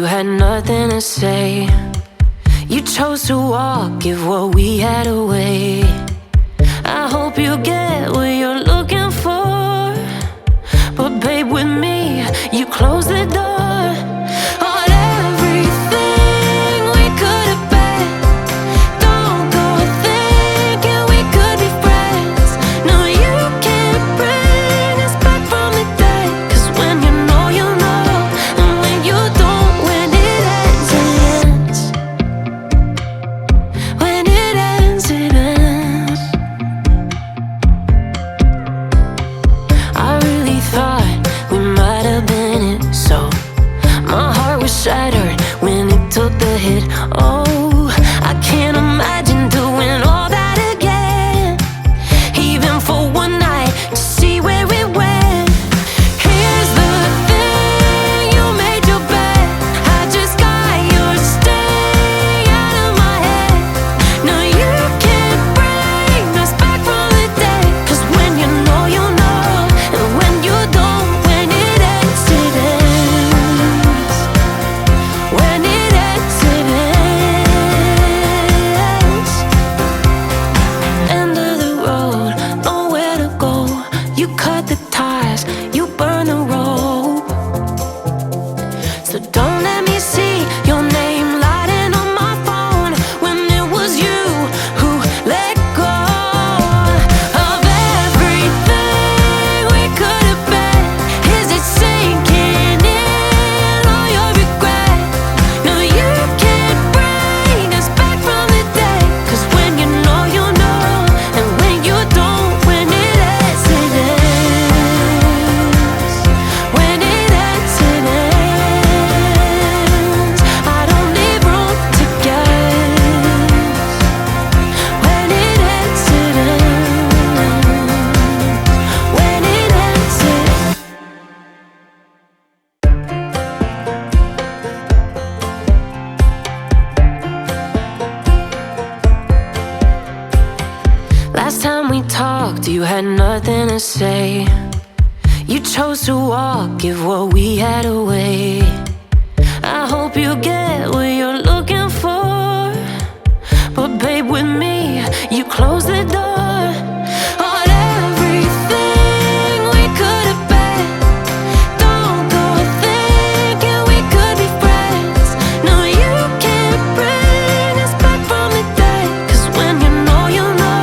you had nothing to say. You chose to walk, give what we had away. I hope you get what you're looking for, but babe, with me, you close the door on everything we could have been. Don't go thinking we could be friends. No, you can't bring us back from the dead. 'Cause when you know, you know. And when you don't, when it ends, it ends. When it ends, it ends. I really thought we might have been it, so my heart was shattered when it took the hit. Oh, I can't imagine doing all that again, even for one night, to see where it went. Here's the thing, you made your bed, I just got your stay out of my head. No, you can't bring us back from the dead. 'Cause when you know, you know. And when you don't, when it ends, it ends. When it ends, it ends. End of the road, nowhere to go. You cut the ties, you burn the rope. So don't let me see your name lighting on my phone when it was you who let go of everything we could have been. Is it sinking in all your regret? No, you can't bring us back from the dead. 'Cause when you know, you know. And when you don't, when it ends, it ends. When it ends, it ends. I don't leave room to guess. When it ends, it ends. When it ends, it ends. Last time we talked, you had nothing to say. You chose to walk, give what we had away. I hope you get what you're looking for, but babe, with me, you close the door on everything we could have been. Don't go thinking we could be friends. No, you can't bring us back from the dead. 'Cause when you know, you know.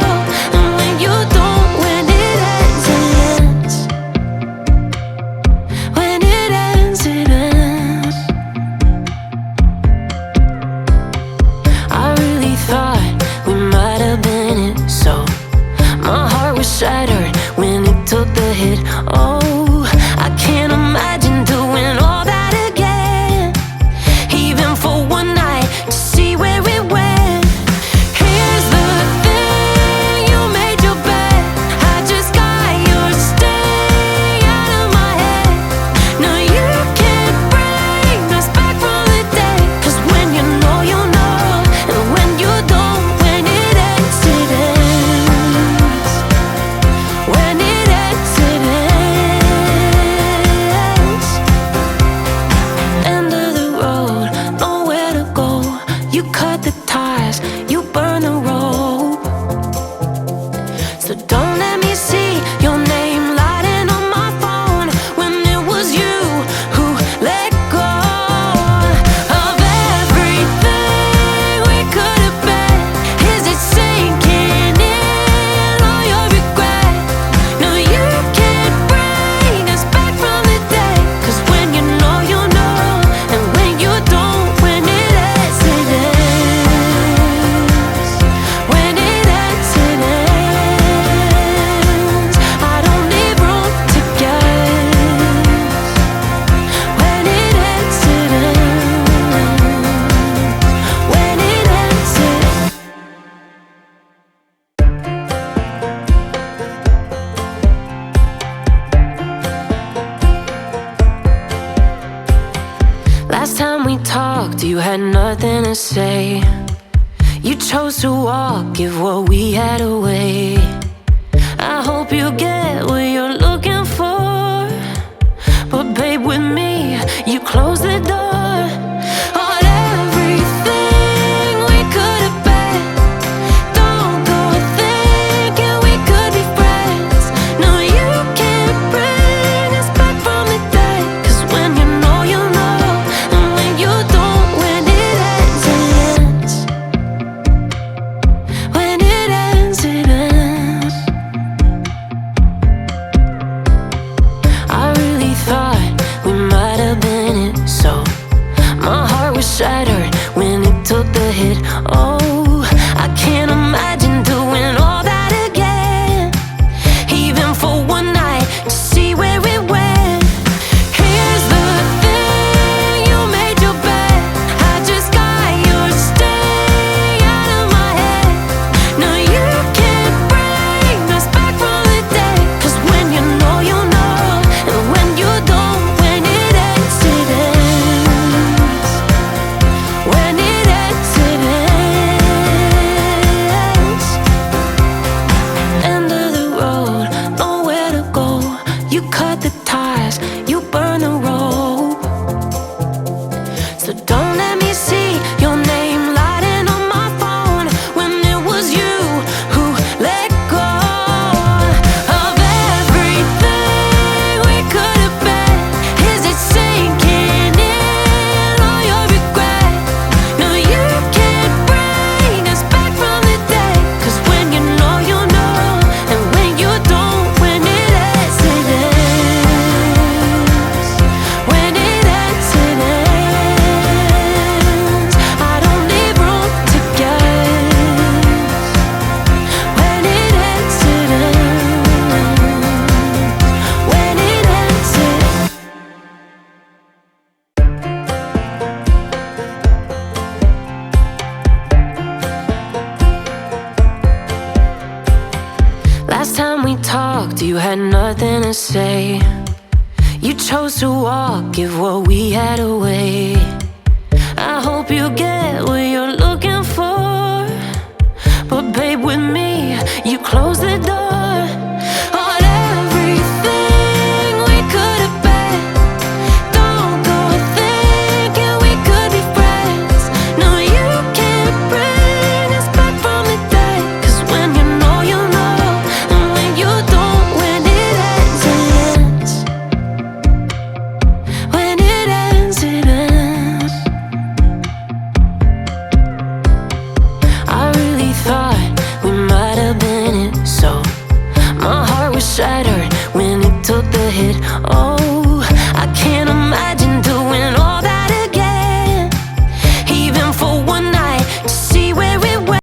And when you don't, when it ends, it ends. When it ends, it ends. I really thought we might have been it, so my heart was shattered when it took the hit. Oh, I can't imagine doing all that again, even for one night, to see where it went. Here's the thing, you made your bed, I just got your stay out of my head. No, you can't bring us back from the dead. 'Cause when you know, you know. And when you don't, when it ends, it ends. When it ends, it ends. End of the road, nowhere to go. You cut the ties, you burn the rope. So don't let me see your name lighting on my phone when it was you who let go of everything we could have been. Is it sinking in all your regret? No, you can't bring us back from the dead. 'Cause when you know, you know. And when you don't, when it ends, it ends. When it ends, it ends. I don't leave room to guess. When it ends, it ends. When it ends, it ends. Last time we talked, you had nothing to say. You chose to walk, give what we had away. I hope you get what you're looking for, but babe, with me, you close the door we talked, you had nothing to say. You chose to walk, give what we had away. I hope you get what you're looking for, but babe, with me, you close the door on everything we could have been. Don't go thinking we could be friends. No, you can't bring us back from the dead. 'Cause when you know, you know. And when you don't, when it ends, it ends. When it ends, it ends. I really thought we might have been it, so my heart was shattered when it took the hit. Oh,